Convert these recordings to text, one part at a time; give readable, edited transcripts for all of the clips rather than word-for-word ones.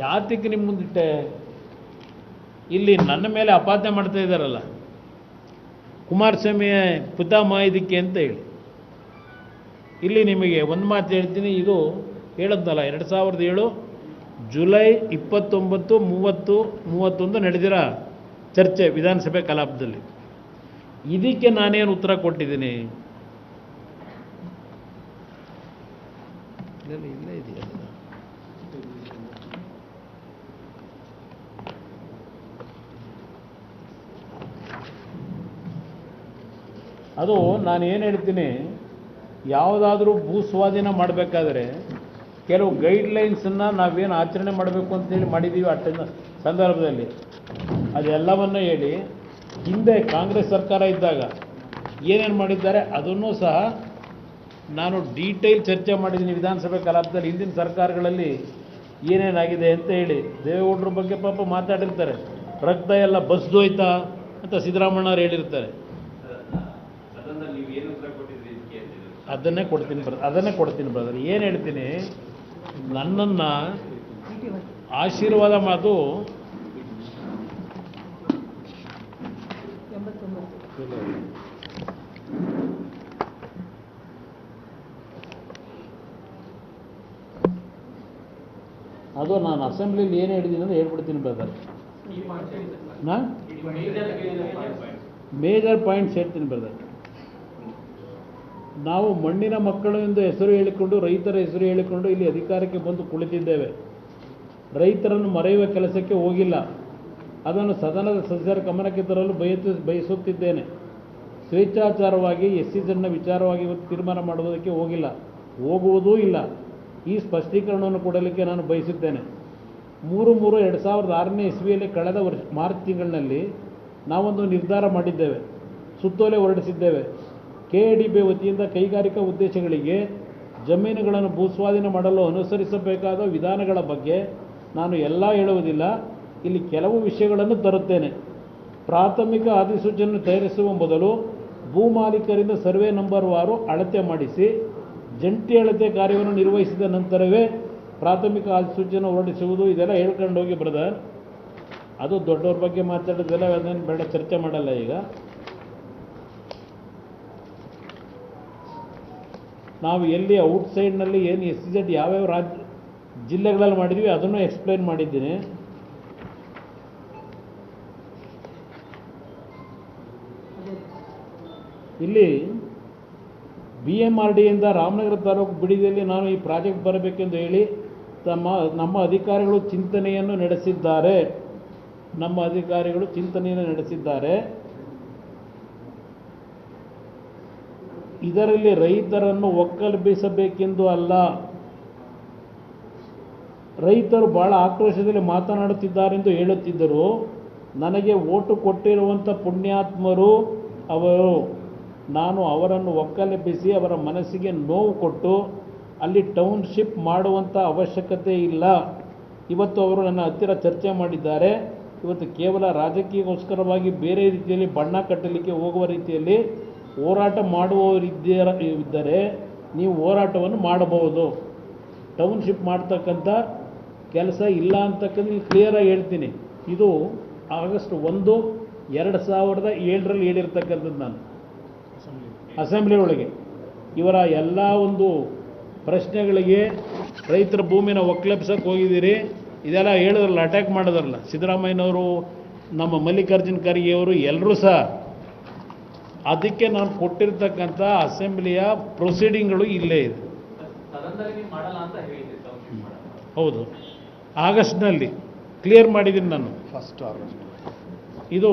ಯಾತಕ್ಕೆ ನಿಮ್ಮ ಮುಂದಿಟ್ಟೆ? ಇಲ್ಲಿ ನನ್ನ ಮೇಲೆ ಅಪಾದನೆ ಮಾಡ್ತಾ ಇದ್ದಾರಲ್ಲ, ಕುಮಾರಸ್ವಾಮಿ ಪಿತಾಮಹ ಇದಕ್ಕೆ ಅಂತ ಹೇಳಿ. ಇಲ್ಲಿ ನಿಮಗೆ ಒಂದು ಮಾತು ಹೇಳ್ತೀನಿ, ಇದು ಹೇಳದ್ನಲ್ಲ 2007 ಜುಲೈ 29, 30, 31 ನಡೆದಿರ ಚರ್ಚೆ ವಿಧಾನಸಭೆ ಕಲಾಪದಲ್ಲಿ. ಇದಕ್ಕೆ ನಾನೇನು ಉತ್ತರ ಕೊಟ್ಟಿದ್ದೀನಿ? ಇಲ್ಲೇ ಇದೆಯಲ್ಲ, ಅದು ನಾನು ಏನು ಹೇಳ್ತೀನಿ, ಯಾವುದಾದ್ರೂ ಭೂ ಸ್ವಾಧೀನ ಮಾಡಬೇಕಾದ್ರೆ ಕೆಲವು ಗೈಡ್ಲೈನ್ಸನ್ನು ನಾವೇನು ಆಚರಣೆ ಮಾಡಬೇಕು ಅಂತೇಳಿ ಮಾಡಿದ್ದೀವಿ ಅಷ್ಟೇ ಸಂದರ್ಭದಲ್ಲಿ ಅದೆಲ್ಲವನ್ನು ಹೇಳಿ, ಹಿಂದೆ ಕಾಂಗ್ರೆಸ್ ಸರ್ಕಾರ ಇದ್ದಾಗ ಏನೇನು ಮಾಡಿದ್ದಾರೆ ಅದನ್ನು ಸಹ ನಾನು ಡೀಟೇಲ್ ಚರ್ಚೆ ಮಾಡಿದ್ದೀನಿ ವಿಧಾನಸಭೆ ಕಲಾಪದಲ್ಲಿ. ಹಿಂದಿನ ಸರ್ಕಾರಗಳಲ್ಲಿ ಏನೇನಾಗಿದೆ ಅಂತ ಹೇಳಿ ದೇವೇಗೌಡರ ಬಗ್ಗೆ ಪಾಪ ಮಾತಾಡಿರ್ತಾರೆ. ರಕ್ತ ಎಲ್ಲ ಬಸ್ದೋಯ್ತಾ ಅಂತ ಸಿದ್ದರಾಮಣ್ಣವ್ರು ಹೇಳಿರ್ತಾರೆ. ಅದನ್ನೇ ಕೊಡ್ತೀನಿ ಬ್ರದರ್. ಏನು ಹೇಳ್ತೀನಿ, ನನ್ನನ್ನು ಆಶೀರ್ವಾದ ಮಾತು ಅದು ನಾನು ಅಸೆಂಬ್ಲಿಲಿ ಏನು ಹೇಳಿದ್ದೀನಿ ಅಂತ ಹೇಳ್ಬಿಡ್ತೀನಿ ಬ್ರದರ್. ಮೇಜರ್ ಪಾಯಿಂಟ್ಸ್ ಹೇಳ್ತೀನಿ ಬ್ರದರ್. ನಾವು ಮಣ್ಣಿನ ಮಕ್ಕಳು ಎಂದು ಹೆಸರು ಹೇಳಿಕೊಂಡು, ರೈತರ ಹೆಸರು ಹೇಳಿಕೊಂಡು ಇಲ್ಲಿ ಅಧಿಕಾರಕ್ಕೆ ಬಂದು ಕುಳಿತಿದ್ದೇವೆ. ರೈತರನ್ನು ಮರೆಯುವ ಕೆಲಸಕ್ಕೆ ಹೋಗಿಲ್ಲ. ಅದನ್ನು ಸದನದ ಸದಸ್ಯರ ಗಮನಕ್ಕೆ ತರಲು ಬಯಸುತ್ತಿದ್ದೇನೆ. ಸ್ವೇಚ್ಛಾಚಾರವಾಗಿ SC ವಿಚಾರವಾಗಿ ಇವತ್ತು ತೀರ್ಮಾನ ಮಾಡುವುದಕ್ಕೆ ಹೋಗುವುದೂ ಇಲ್ಲ. ಈ ಸ್ಪಷ್ಟೀಕರಣವನ್ನು ಕೊಡಲಿಕ್ಕೆ ನಾನು ಬಯಸುತ್ತೇನೆ. 3/3/2006 ಇಸ್ವಿಯಲ್ಲಿ ಕಳೆದ ಮಾರ್ಚ್ ತಿಂಗಳಿನಲ್ಲಿ ನಾವೊಂದು ನಿರ್ಧಾರ ಮಾಡಿದ್ದೇವೆ, ಸುತ್ತೋಲೆ ಹೊರಡಿಸಿದ್ದೇವೆ. KADB ವತಿಯಿಂದ ಕೈಗಾರಿಕಾ ಉದ್ದೇಶಗಳಿಗೆ ಜಮೀನುಗಳನ್ನು ಭೂಸ್ವಾಧೀನ ಮಾಡಲು ಅನುಸರಿಸಬೇಕಾದ ವಿಧಾನಗಳ ಬಗ್ಗೆ ನಾನು ಎಲ್ಲ ಹೇಳುವುದಿಲ್ಲ. ಇಲ್ಲಿ ಕೆಲವು ವಿಷಯಗಳನ್ನು ತರುತ್ತೇನೆ. ಪ್ರಾಥಮಿಕ ಅಧಿಸೂಚನೆ ತಯಾರಿಸುವ ಮೊದಲು ಭೂ ಮಾಲೀಕರಿಂದ ಸರ್ವೆ ನಂಬರ್ವಾರು ಅಳತೆ ಮಾಡಿಸಿ ಜಂಟಿ ಅಳತೆ ಕಾರ್ಯವನ್ನು ನಿರ್ವಹಿಸಿದ ನಂತರವೇ ಪ್ರಾಥಮಿಕ ಅಧಿಸೂಚನೆ ಹೊರಡಿಸುವುದು. ಇದೆಲ್ಲ ಹೇಳ್ಕೊಂಡು ಹೋಗಿ ಬ್ರದರ್. ಅದು ದೊಡ್ಡವ್ರ ಬಗ್ಗೆ ಮಾತಾಡೋದೆಲ್ಲ ಅದನ್ನು ಬೇಡ, ಚರ್ಚೆ ಮಾಡಲ್ಲ. ಈಗ ನಾವು ಎಲ್ಲಿ ಔಟ್ಸೈಡ್ನಲ್ಲಿ ಏನು SEZ ಯಾವ್ಯಾವ ಜಿಲ್ಲೆಗಳಲ್ಲಿ ಮಾಡಿದ್ವಿ ಅದನ್ನು ಎಕ್ಸ್ಪ್ಲೈನ್ ಮಾಡಿದ್ದೀನಿ. ಇಲ್ಲಿ BMRDಯಿಂದ ರಾಮನಗರ ತಾಲೂಕು ಬಿಡಿದಲ್ಲಿ ನಾನು ಈ ಪ್ರಾಜೆಕ್ಟ್ ಬರಬೇಕೆಂದು ಹೇಳಿ ನಮ್ಮ ಅಧಿಕಾರಿಗಳು ಚಿಂತನೆಯನ್ನು ನಡೆಸಿದ್ದಾರೆ. ಇದರಲ್ಲಿ ರೈತರನ್ನು ಒಕ್ಕಲೆಬ್ಬಿಸಬೇಕೆಂದು ಅಲ್ಲ. ರೈತರು ಬಹಳ ಆಕ್ರೋಶದಲ್ಲಿ ಮಾತನಾಡುತ್ತಿದ್ದಾರೆಂದು ಹೇಳುತ್ತಿದ್ದರು. ನನಗೆ ಓಟು ಕೊಟ್ಟಿರುವಂಥ ಪುಣ್ಯಾತ್ಮರು ಅವರು. ನಾನು ಅವರನ್ನು ಒಕ್ಕಲೆಬ್ಬಿಸಿ ಅವರ ಮನಸ್ಸಿಗೆ ನೋವು ಕೊಟ್ಟು ಅಲ್ಲಿ ಟೌನ್ಶಿಪ್ ಮಾಡುವಂಥ ಅವಶ್ಯಕತೆ ಇಲ್ಲ. ಇವತ್ತು ಅವರು ನನ್ನ ಹತ್ತಿರ ಚರ್ಚೆ ಮಾಡಿದ್ದಾರೆ. ಇವತ್ತು ಕೇವಲ ರಾಜಕೀಯಕ್ಕೋಸ್ಕರವಾಗಿ ಬೇರೆ ರೀತಿಯಲ್ಲಿ ಬಣ್ಣ ಕಟ್ಟಲಿಕ್ಕೆ ಹೋಗುವ ರೀತಿಯಲ್ಲಿ ಹೋರಾಟ ಮಾಡುವವರಿದ್ದರೆ ನೀವು ಹೋರಾಟವನ್ನು ಮಾಡಬಹುದು. ಟೌನ್ಶಿಪ್ ಮಾಡ್ತಕ್ಕಂಥ ಕೆಲಸ ಇಲ್ಲ ಅಂತಕ್ಕಂಥ ಕ್ಲಿಯರಾಗಿ ಹೇಳ್ತೀನಿ. ಇದು ಆಗಸ್ಟ್ 1, 2007ರಲ್ಲಿ ಹೇಳಿರ್ತಕ್ಕಂಥದ್ದು ನಾನು ಅಸೆಂಬ್ಲಿ ಒಳಗೆ. ಇವರ ಎಲ್ಲ ಒಂದು ಪ್ರಶ್ನೆಗಳಿಗೆ ರೈತರ ಭೂಮಿನ ಒಕ್ಕಲೆಬ್ಸಕ್ಕೆ ಹೋಗಿದ್ದೀರಿ ಇದೆಲ್ಲ ಹೇಳಿದ್ರಲ್ಲ, ಅಟ್ಯಾಕ್ ಮಾಡಿದ್ರಲ್ಲ ಸಿದ್ದರಾಮಯ್ಯನವರು, ನಮ್ಮ ಮಲ್ಲಿಕಾರ್ಜುನ ಖರ್ಗೆಯವರು ಎಲ್ಲರೂ ಸಹ. ಅದಕ್ಕೆ ನಾನು ಕೊಟ್ಟಿರ್ತಕ್ಕಂಥ ಅಸೆಂಬ್ಲಿಯ ಪ್ರೊಸೀಡಿಂಗ್ಗಳು ಇಲ್ಲೇ ಇದೆ. ಹೌದು, ಆಗಸ್ಟ್ನಲ್ಲಿ ಕ್ಲಿಯರ್ ಮಾಡಿದ್ದೀನಿ ನಾನು. 1 ಆಗಸ್ಟ್ ಇದು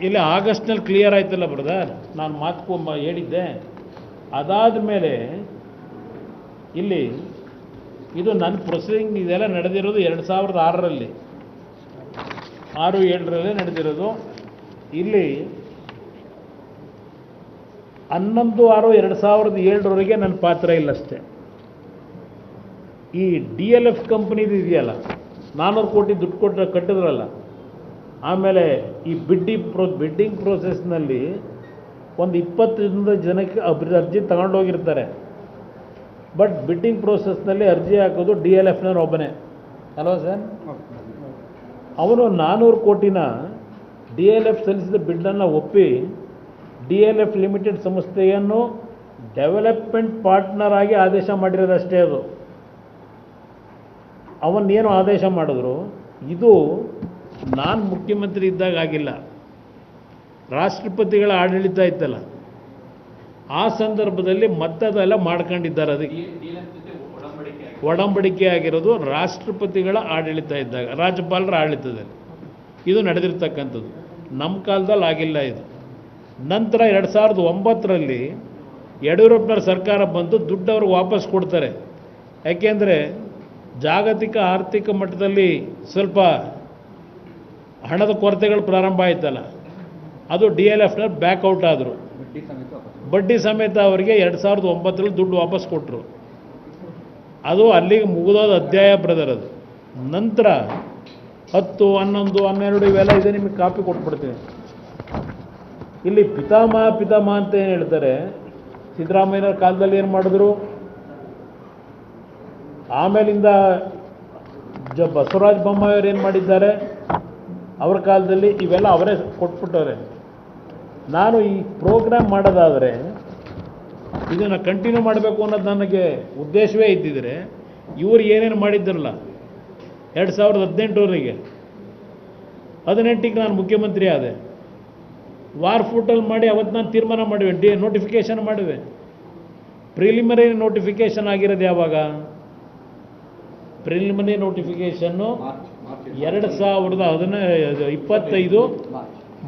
ಇಲ್ಲಿ ಆಗಸ್ಟ್ನಲ್ಲಿ ಕ್ಲಿಯರ್ ಆಯ್ತಲ್ಲ ಬ್ರದರ್, ನಾನು ಮಾತುಕೊಂಬ ಹೇಳಿದ್ದೆ. ಅದಾದ ಮೇಲೆ ಇಲ್ಲಿ ಇದು ನನ್ನ ಪ್ರೊಸೀಡಿಂಗ್ ಇದೆಲ್ಲ ನಡೆದಿರೋದು 2006ರಲ್ಲಿ, 6-7ರಲ್ಲಿ ನಡೆದಿರೋದು. ಇಲ್ಲಿ 11/6/2007 ನನ್ನ ಪಾತ್ರ ಇಲ್ಲಷ್ಟೇ. ಈ DLF ಕಂಪ್ನಿದು ಇದೆಯಲ್ಲ, 400 ಕೋಟಿ ದುಡ್ಡು ಕಟ್ಟಿದ್ರಲ್ಲ, ಆಮೇಲೆ ಈ ಬಿಡ್ಡಿಂಗ್ ಪ್ರೋಸೆಸ್ನಲ್ಲಿ ಒಂದು 20 ಜನಕ್ಕೆ ಅರ್ಜಿ ತಗೊಂಡೋಗಿರ್ತಾರೆ. ಬಟ್ ಬಿಡ್ಡಿಂಗ್ ಪ್ರೋಸೆಸ್ನಲ್ಲಿ ಅರ್ಜಿ ಹಾಕೋದು DLFನವ್ರು ಒಬ್ಬನೇ ಅಲ್ವಾ ಸರ್? ಅವನು 400 ಕೋಟಿನ DLF ಸಲ್ಲಿಸಿದ ಬಿಡ್ಡನ್ನು ಒಪ್ಪಿ DLF ಲಿಮಿಟೆಡ್ ಸಂಸ್ಥೆಯನ್ನು ಡೆವಲಪ್ಮೆಂಟ್ ಪಾರ್ಟ್ನರ್ ಆಗಿ ಆದೇಶ ಮಾಡಿರೋದಷ್ಟೇ. ಅದು ಅವನ್ನೇನು ಆದೇಶ ಮಾಡಿದ್ರು, ಇದು ನಾನು ಮುಖ್ಯಮಂತ್ರಿ ಇದ್ದಾಗ ಆಗಿಲ್ಲ, ರಾಷ್ಟ್ರಪತಿಗಳ ಆಡಳಿತ ಇತ್ತಲ್ಲ ಆ ಸಂದರ್ಭದಲ್ಲಿ ಮತ್ತದೆಲ್ಲ ಮಾಡ್ಕೊಂಡಿದ್ದಾರೆ. ಅದಕ್ಕೆ ಒಡಂಬಡಿಕೆ ಆಗಿರೋದು ರಾಷ್ಟ್ರಪತಿಗಳ ಆಡಳಿತ ಇದ್ದಾಗ, ರಾಜ್ಯಪಾಲರ ಆಡಳಿತದಲ್ಲಿ ಇದು ನಡೆದಿರ್ತಕ್ಕಂಥದ್ದು. ನಮ್ಮ ಕಾಲದಲ್ಲಿ ಆಗಿಲ್ಲ ಇದು. ನಂತರ 2009ರಲ್ಲಿ ಯಡಿಯೂರಪ್ಪನವ್ರ ಸರ್ಕಾರ ಬಂದು ದುಡ್ಡು ಅವ್ರಿಗೆ ವಾಪಸ್ ಕೊಡ್ತಾರೆ. ಯಾಕೆಂದರೆ ಜಾಗತಿಕ ಆರ್ಥಿಕ ಮಟ್ಟದಲ್ಲಿ ಸ್ವಲ್ಪ ಹಣದ ಕೊರತೆಗಳು ಪ್ರಾರಂಭ ಆಯ್ತಲ್ಲ, ಅದು DLFನವ್ರು ಬ್ಯಾಕ್ಔಟ್ ಆದರು. ಬಡ್ಡಿ ಸಮೇತ ಅವರಿಗೆ 2009ರಲ್ಲಿ ದುಡ್ಡು ವಾಪಸ್ ಕೊಟ್ಟರು. ಅದು ಅಲ್ಲಿಗೆ ಮುಗಿದೋದ ಅಧ್ಯಾಯ ಬ್ರದರ್. ಅದು ನಂತರ 10, 11, 12 ಇವೆಲ್ಲ ಇದೆ, ನಿಮಗೆ ಕಾಪಿ ಕೊಟ್ಬಿಡ್ತೀನಿ. ಇಲ್ಲಿ ಪಿತಾಮಹ ಅಂತ ಏನು ಹೇಳ್ತಾರೆ, ಸಿದ್ದರಾಮಯ್ಯನವ್ರ ಕಾಲದಲ್ಲಿ ಏನು ಮಾಡಿದ್ರು, ಆಮೇಲಿಂದ ಬಸವರಾಜ ಬೊಮ್ಮಾಯಿಯವರು ಏನು ಮಾಡಿದ್ದಾರೆ ಅವ್ರ ಕಾಲದಲ್ಲಿ, ಇವೆಲ್ಲ ಅವರೇ ಕೊಟ್ಬಿಟ್ಟವ್ರೆ. ನಾನು ಈ ಪ್ರೋಗ್ರಾಮ್ ಮಾಡೋದಾದರೆ ಇದನ್ನು ಕಂಟಿನ್ಯೂ ಮಾಡಬೇಕು ಅನ್ನೋದು ನನಗೆ ಉದ್ದೇಶವೇ ಇದ್ದಿದ್ರೆ, ಇವರು ಏನೇನು ಮಾಡಿದ್ರಲ್ಲ 2018ವರೆಗೆ, 18ಗೆ ನಾನು ಮುಖ್ಯಮಂತ್ರಿ ಆದೆ, ವಾರ್ ಫೂಟಲ್ಲಿ ಮಾಡಿ ಅವತ್ತು ನಾನು ತೀರ್ಮಾನ ಮಾಡಿವೆ, ನೋಟಿಫಿಕೇಷನ್ ಮಾಡಿವೆ. ಪ್ರಿಲಿಮಿನರಿ ನೋಟಿಫಿಕೇಷನ್ ಆಗಿರೋದು ಯಾವಾಗ? ಪ್ರಿಲಿಮಿನರಿ ನೋಟಿಫಿಕೇಷನ್ನು 2025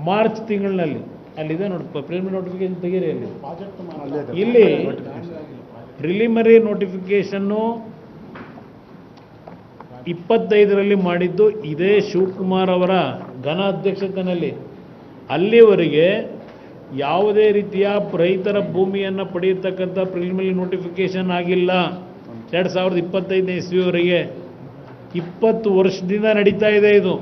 ಮಾರ್ಚ್ ತಿಂಗಳಿನಲ್ಲಿ. ಅಲ್ಲಿದೆ ನೋಡಿ, ಪ್ರಿಲಿಮಿನರಿ ನೋಟಿಫಿಕೇಷನ್ ತೆಗೀರಿ. ಇಲ್ಲಿ ಪ್ರಿಲಿಮಿನರಿ ನೋಟಿಫಿಕೇಷನ್ನು 25ರಲ್ಲಿ ಮಾಡಿದ್ದು ಇದೇ ಶಿವಕುಮಾರ್ ಅವರ ಘನ ಅಧ್ಯಕ್ಷತೆಯಲ್ಲಿ. ಅಲ್ಲಿವರೆಗೆ ಯಾವುದೇ ರೀತಿಯ ರೈತರ ಭೂಮಿಯನ್ನು ಪಡೆಯತಕ್ಕಂಥ ಪ್ರಿಲಿಮಿನರಿ ನೋಟಿಫಿಕೇಷನ್ ಆಗಿಲ್ಲ. 2025ನೇ ಇಸ್ವಿವರೆಗೆ 20 ವರ್ಷದಿಂದ ನಡೀತಾ ಇದೆ ಇದು.